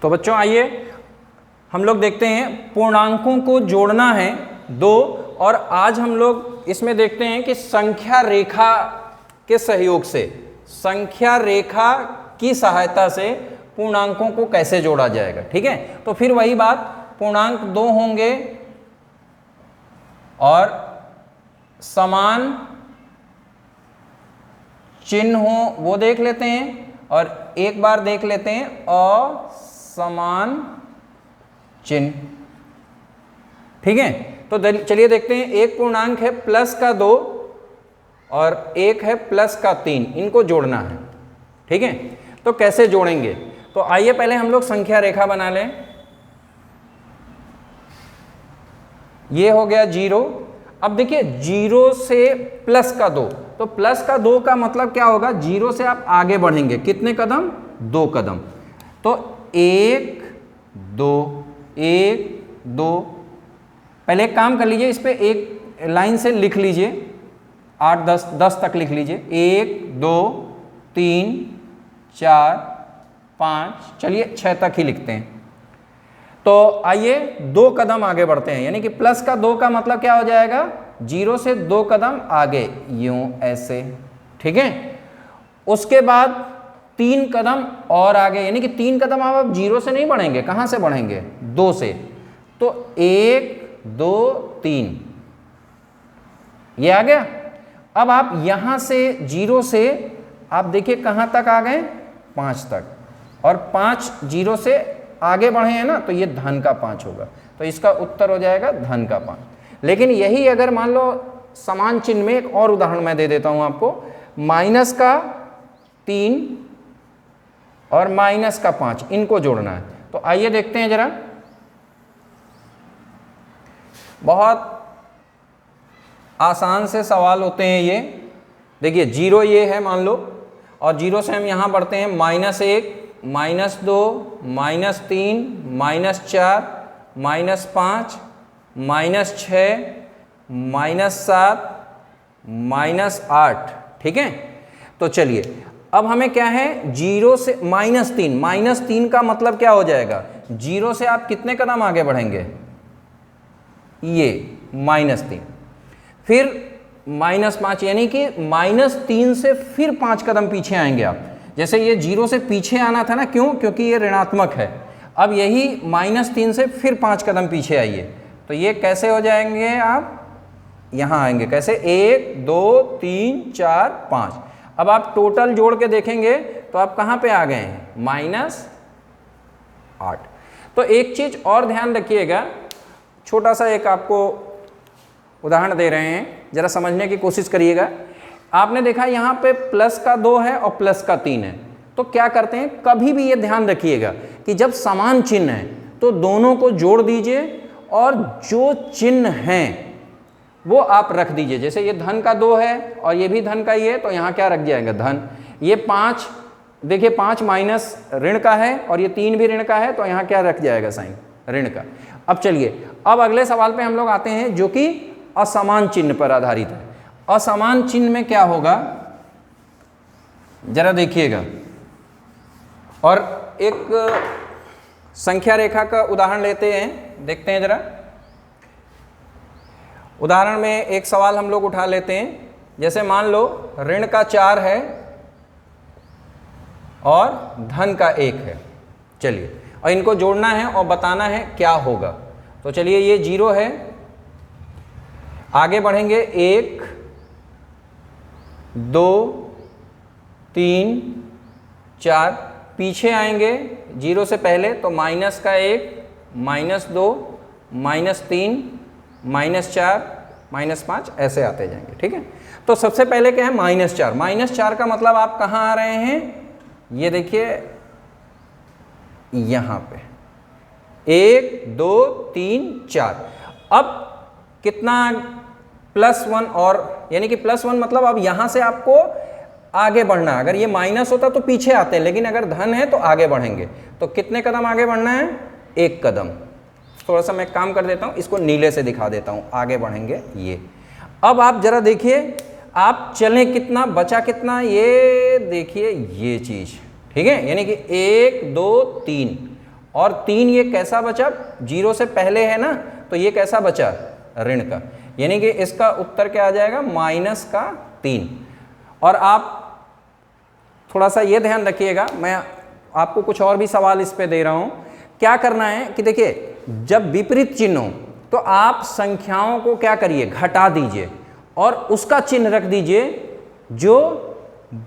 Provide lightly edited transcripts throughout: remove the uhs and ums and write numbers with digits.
तो बच्चों आइए हम लोग देखते हैं, पूर्णांकों को जोड़ना है 2, और आज हम लोग इसमें देखते हैं कि संख्या रेखा के सहयोग से, संख्या रेखा की सहायता से पूर्णांकों को कैसे जोड़ा जाएगा। ठीक है, तो फिर वही बात, पूर्णांक 2 होंगे और समान चिन्ह हो वो देख लेते हैं, और एक बार देख लेते हैं असमान चिन्ह। ठीक है, तो चलिए देखते हैं, एक पूर्णांक है प्लस का 2 और एक है प्लस का 3, इनको जोड़ना है। ठीक है, तो कैसे जोड़ेंगे, तो आइए पहले हम लोग संख्या रेखा बना लें। ये हो गया 0। अब देखिए 0 से प्लस का 2, तो प्लस का 2 का मतलब क्या होगा, 0 से आप आगे बढ़ेंगे कितने कदम, 2 कदम, तो 1 2 1 2। पहले एक काम कर लीजिए, इस पे एक लाइन से लिख लीजिए, 8 10 तक लिख लीजिए, 1 2 3 4 5, चलिए 6 तक ही लिखते हैं। तो आइए 2 कदम आगे बढ़ते हैं, यानी कि प्लस का 2 का मतलब क्या हो जाएगा, 0 से 2 कदम आगे, यूं ऐसे। ठीक है, उसके बाद 3 कदम और आगे, यानी कि 3 कदम आप 0 से नहीं बढ़ेंगे, कहां से बढ़ेंगे, 2 से, तो 1 2 3, ये आ गया। अब आप यहां से 0 से आप देखिए कहां तक आ गए, 5 तक, और 5 0 से आगे बढ़े हैं ना, तो ये धन का 5 होगा, तो इसका उत्तर हो जाएगा धन का 5। लेकिन यही अगर मान लो समान चिन्ह में एक और उदाहरण मैं दे देता हूं आपको, माइनस का 3 और माइनस का 5, इनको जोड़ना है। तो आइए देखते हैं जरा, बहुत आसान से सवाल होते हैं ये। देखिए 0 ये है मान लो, और 0 से हम यहां बढ़ते हैं, -1 -2 -3 -4 -5 -6 -7 -8। ठीक है, तो चलिए अब हमें क्या है, 0 से -3 का मतलब क्या हो जाएगा, 0 से आप कितने कदम आगे बढ़ेंगे, ये -3, फिर -5, यानी कि -3 से फिर 5 कदम पीछे आएंगे आप। जैसे ये 0 से पीछे आना था ना, क्यों, क्योंकि ये ऋणात्मक है। अब यही -3 से फिर 5 कदम पीछे आइए, तो ये कैसे हो जाएंगे, आप यहां आएंगे कैसे, 1 2 3 4 5। अब आप टोटल जोड़ के देखेंगे तो आप कहां पे आ गए हैं, -8। तो एक चीज और ध्यान रखिएगा, छोटा सा एक आपको उदाहरण दे रहे हैं, जरा समझने की कोशिश करिएगा। आपने देखा यहाँ पे प्लस का 2 है और प्लस का 3 है, तो क्या करते हैं, कभी भी ये ध्यान रखिएगा कि जब समान चिन्ह है तो दोनों को जोड़ दीजिए, और जो चिन्ह हैं वो आप रख दीजिए। जैसे ये धन का 2 है और ये भी धन का ही है, तो यहाँ क्या रख जाएगा, धन। ये 5, देखिए 5 माइनस ऋण का है, और ये 3 भी ऋण का है, तो यहाँ क्या रख जाएगा, साइन ऋण का। अब चलिए, अब अगले सवाल पे हम लोग आते हैं, जो कि असमान चिन्ह पर आधारित है। असमान चिन्ह में क्या होगा, जरा देखिएगा, और एक संख्या रेखा का उदाहरण लेते हैं, देखते हैं जरा। उदाहरण में एक सवाल हम लोग उठा लेते हैं, जैसे मान लो ऋण का 4 है और धन का 1 है। चलिए, और इनको जोड़ना है और बताना है क्या होगा। तो चलिए, ये 0 है, आगे बढ़ेंगे 1 2 3 4, पीछे आएंगे 0 से पहले, तो -1 -2 -3 -4 -5, ऐसे आते जाएंगे। ठीक है, तो सबसे पहले क्या है, -4। -4 का मतलब आप कहाँ आ रहे हैं, ये देखिए यहां पे 1 2 3 4। अब कितना, +1, और यानी कि +1 मतलब अब यहां से आपको आगे बढ़ना। अगर ये माइनस होता तो पीछे आते, लेकिन अगर धन है तो आगे बढ़ेंगे। तो कितने कदम आगे बढ़ना है, 1 कदम। थोड़ा सा मैं काम कर देता हूं, इसको नीले से दिखा देता हूं, आगे बढ़ेंगे ये। अब आप जरा देखिए, आप चलें कितना, बचा कितना, ये देखिए ये चीज। ठीक है, यानी कि 1 2 3, और 3 ये कैसा बचा, 0 से पहले है ना, तो ये कैसा बचा, ऋण का, यानी कि इसका उत्तर क्या आ जाएगा, -3। और आप थोड़ा सा ये ध्यान रखिएगा, मैं आपको कुछ और भी सवाल इस पे दे रहा हूँ। क्या करना है कि देखिए, जब विपरीत चिन्ह हो तो आप संख्याओं को क्या करिए, घटा दीजिए और उसका चिन्ह रख दीजिए जो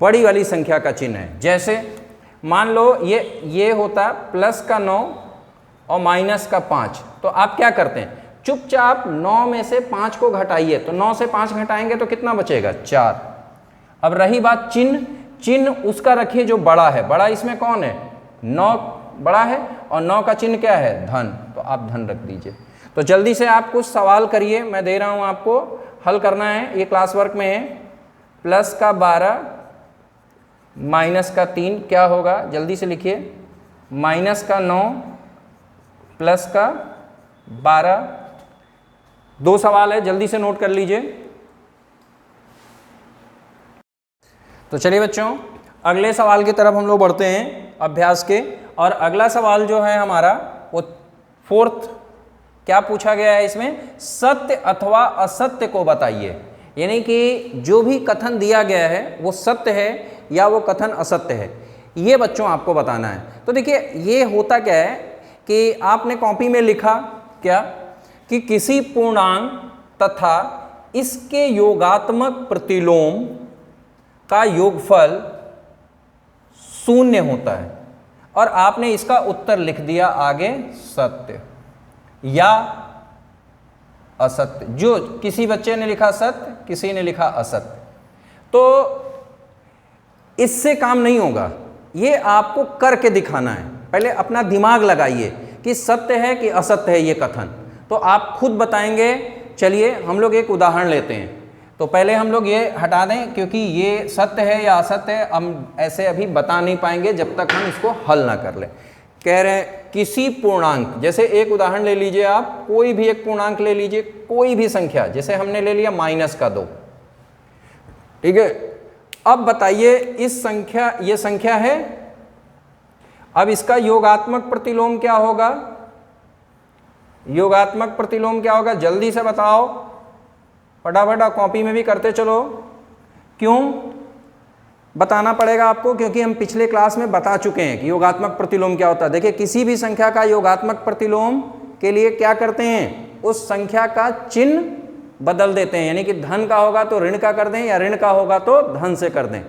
बड़ी वाली संख्या का चिन्ह है। जैसे मान लो ये होता +9 और -5, तो आप क्या करते हैं, चुपचाप 9 में से 5 को घटाइए, तो 9 से 5 घटाएंगे तो कितना बचेगा, 4। अब रही बात चिन्ह उसका रखिए जो बड़ा है, बड़ा इसमें कौन है, 9 बड़ा है और 9 का चिन्ह क्या है, धन, तो आप धन रख दीजिए। तो जल्दी से आप कुछ सवाल करिए, मैं दे रहा हूं आपको, हल करना है, ये क्लास वर्क में है। +12 -3 क्या होगा, जल्दी से लिखिए, -9 +12, 2 सवाल है, जल्दी से नोट कर लीजिए। तो चलिए बच्चों, अगले सवाल की तरफ हम लोग बढ़ते हैं अभ्यास के। और अगला सवाल जो है हमारा वो 4th, क्या पूछा गया है इसमें, सत्य अथवा असत्य को बताइए। यानी कि जो भी कथन दिया गया है वो सत्य है या वो कथन असत्य है, ये बच्चों आपको बताना है। तो देखिए, ये होता क्या है कि आपने कॉपी में लिखा क्या कि किसी पूर्णांक तथा इसके योगात्मक प्रतिलोम का योगफल 0 होता है, और आपने इसका उत्तर लिख दिया आगे सत्य या असत्य। जो किसी बच्चे ने लिखा सत्य, किसी ने लिखा असत्य, तो इससे काम नहीं होगा, ये आपको करके दिखाना है। पहले अपना दिमाग लगाइए कि सत्य है कि असत्य है ये कथन, तो आप खुद बताएंगे। चलिए हम लोग एक उदाहरण लेते हैं। तो पहले हम लोग ये हटा दें, क्योंकि ये सत्य है या असत्य है हम ऐसे अभी बता नहीं पाएंगे जब तक हम इसको हल ना कर लें। कह रहे हैं किसी पूर्णांक, जैसे एक उदाहरण ले लीजिए आप, कोई भी एक पूर्णांक ले लीजिए, कोई भी संख्या, जैसे हमने ले लिया -2, ठीक है। अब बताइए इस संख्या, ये संख्या है, अब इसका योगात्मक प्रतिलोम क्या होगा, योगात्मक प्रतिलोम क्या होगा, जल्दी से बताओ, फटाफट कॉपी में भी करते चलो। क्यों बताना पड़ेगा आपको, क्योंकि हम पिछले क्लास में बता चुके हैं कि योगात्मक प्रतिलोम क्या होता है। देखिए, किसी भी संख्या का योगात्मक प्रतिलोम के लिए क्या करते हैं, उस संख्या का चिन्ह बदल देते हैं, यानी कि धन का होगा तो ऋण का कर दें, या ऋण का होगा तो धन से कर दें,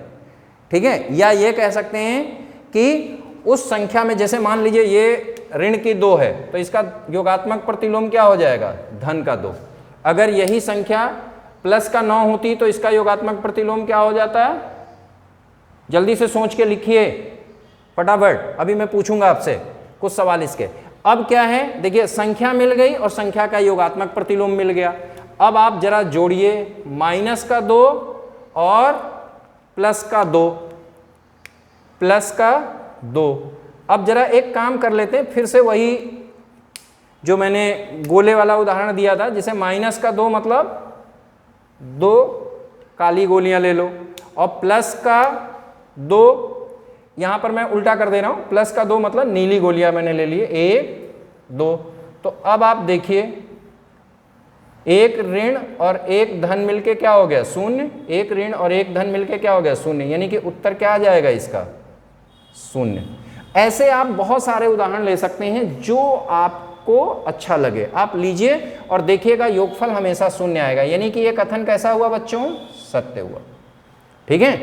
ठीक है। या ये कह सकते हैं कि उस संख्या में, जैसे मान लीजिए ये ऋण की 2 है, तो इसका योगात्मक प्रतिलोम क्या हो जाएगा, धन का 2। अगर यही संख्या +9 होती तो इसका योगात्मक प्रतिलोम क्या हो जाता है, जल्दी से सोच के लिखिए फटाफट, अभी मैं पूछूंगा आपसे कुछ सवाल इसके। अब क्या है, देखिए संख्या मिल गई और संख्या का योगात्मक प्रतिलोम मिल गया। अब आप जरा जोड़िए -2 और +2। अब जरा एक काम कर लेते हैं, फिर से वही जो मैंने गोले वाला उदाहरण दिया था, जिसे -2 मतलब 2 काली गोलियां ले लो, और +2 यहां पर मैं उल्टा कर दे रहा हूं, +2 मतलब नीली गोलियां मैंने ले लिए, 1 2। तो अब आप देखिए, एक ऋण और एक धन मिलके क्या हो गया, 0। एक ऋण और एक धन मिलके क्या हो गया, 0, यानी कि उत्तर क्या आ जाएगा इसका, 0। ऐसे आप बहुत सारे उदाहरण ले सकते हैं, जो आपको अच्छा लगे आप लीजिए और देखिएगा, योगफल हमेशा 0 आएगा, यानी कि ये कथन कैसा हुआ बच्चों, सत्य हुआ, ठीक है।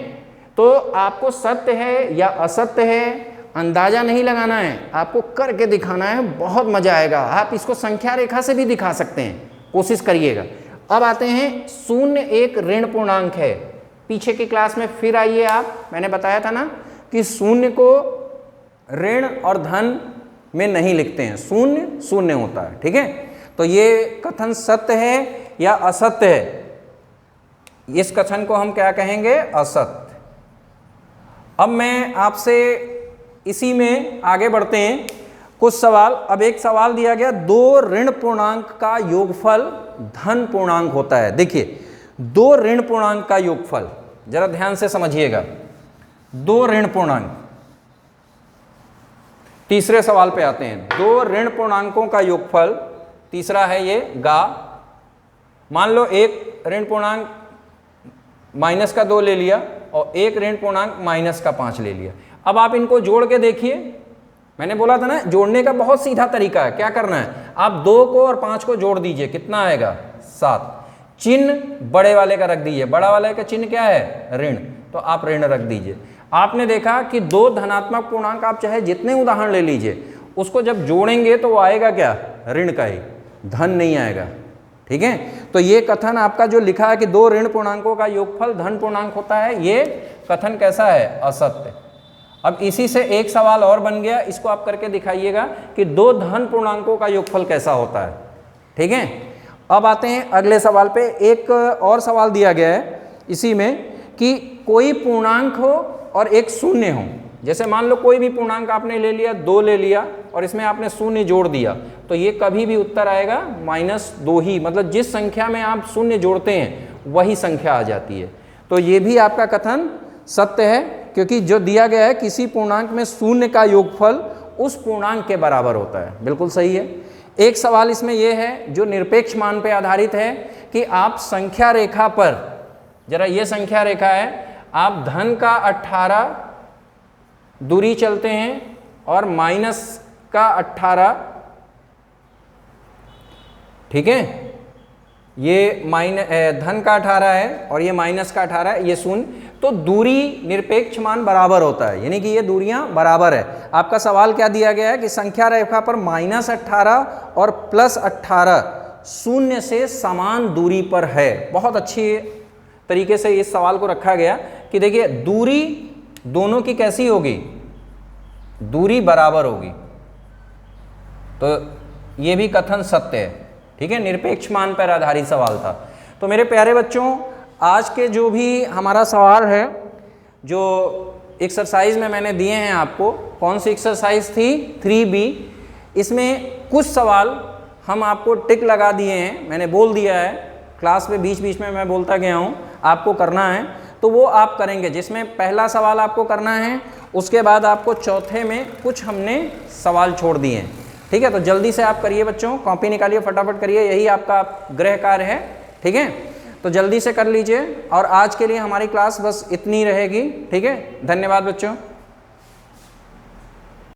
तो आपको सत्य है या असत्य है अंदाजा नहीं लगाना है, आपको करके दिखाना है, बहुत मजा आएगा। आप इसको संख्या रेखा से भी दिखा सकते हैं, कोशिश करिएगा। अब आते हैं, 0 एक ऋण पूर्णांक है। पीछे की क्लास में फिर आइए आप, मैंने बताया था ना कि 0 को ऋण और धन में नहीं लिखते हैं, 0 होता है, ठीक है। तो ये कथन सत्य है या असत्य है, इस कथन को हम क्या कहेंगे, असत्य। अब मैं आपसे इसी में आगे बढ़ते हैं, कुछ सवाल। अब एक सवाल दिया गया, 2 ऋण पूर्णांक का योगफल धन पूर्णांक होता है। देखिए, 2 ऋण पूर्णांक का योगफल, जरा ध्यान से समझिएगा, 2 ऋण पूर्णांक, तीसरे सवाल पे आते हैं। दो ऋण पूर्णांकों का योगफल, तीसरा है ये गा। मान लो एक ऋण पूर्णांक माइनस का 2 ले लिया और एक ऋण पूर्णांक माइनस का 5 ले लिया। अब आप इनको जोड़ के देखिए, मैंने बोला था ना जोड़ने का बहुत सीधा तरीका है। क्या करना है, आप 2 को और 5 को जोड़ दीजिए, कितना आएगा 7। चिन्ह बड़े वाले का रख दीजिए, बड़ा वाले का चिन्ह क्या है ऋण, तो आप ऋण रख दीजिए। आपने देखा कि 2 धनात्मक पूर्णांक आप चाहे जितने उदाहरण ले लीजिए, उसको जब जोड़ेंगे तो वो आएगा क्या, ऋण का ही, धन नहीं आएगा। ठीक है, तो ये कथन आपका जो लिखा है कि 2 ऋण पूर्णांकों का योगफल धन पूर्णांक होता है, ये कथन कैसा है, असत्य। अब इसी से एक सवाल और बन गया, इसको आप करके दिखाइएगा कि 2 धन पूर्णांकों का योगफल कैसा होता है। ठीक है, अब आते हैं अगले सवाल पे। एक और सवाल दिया गया है इसी में कि कोई पूर्णांक हो और एक शून्य हो। जैसे मान लो कोई भी पूर्णांक आपने ले लिया, 2 ले लिया और इसमें आपने शून्य जोड़ दिया, तो ये कभी भी उत्तर आएगा -2 ही, मतलब जिस संख्या में आप शून्य जोड़ते हैं वही संख्या आ जाती है। तो ये भी आपका कथन सत्य है, क्योंकि जो दिया गया है किसी पूर्णांक में शून्य का योगफल उस पूर्णांक के बराबर होता है, बिल्कुल सही है। एक सवाल इसमें यह है जो निरपेक्ष मान पर आधारित है कि आप संख्या रेखा पर, जरा ये संख्या रेखा है, आप धन का 18 दूरी चलते हैं और माइनस का 18, ठीक है, ये धन का 18 है और ये माइनस का 18 है, ये शून्य, तो दूरी निरपेक्ष मान बराबर होता है, यानी कि ये दूरियां बराबर है। आपका सवाल क्या दिया गया है कि संख्या रेखा पर -18 और +18 शून्य से समान दूरी पर है। बहुत अच्छी तरीके से इस सवाल को रखा गया कि देखिए दूरी दोनों की कैसी होगी, दूरी बराबर होगी, तो ये भी कथन सत्य है। ठीक है, निरपेक्ष मान पर आधारित सवाल था। तो मेरे प्यारे बच्चों, आज के जो भी हमारा सवाल है, जो एक्सरसाइज में मैंने दिए हैं आपको, कौन सी एक्सरसाइज थी 3B, इसमें कुछ सवाल हम आपको टिक लगा दिए हैं, मैंने बोल दिया है, क्लास में बीच बीच में मैं बोलता गया हूँ, आपको करना है तो वो आप करेंगे। जिसमें पहला सवाल आपको करना है, उसके बाद आपको चौथे में कुछ हमने सवाल छोड़ दिए हैं। ठीक है, तो जल्दी से आप करिए बच्चों, कॉपी निकालिए, फटाफट करिए, यही आपका गृह कार्य है। ठीक है, तो जल्दी से कर लीजिए। और आज के लिए हमारी क्लास बस इतनी रहेगी। ठीक है, धन्यवाद बच्चों।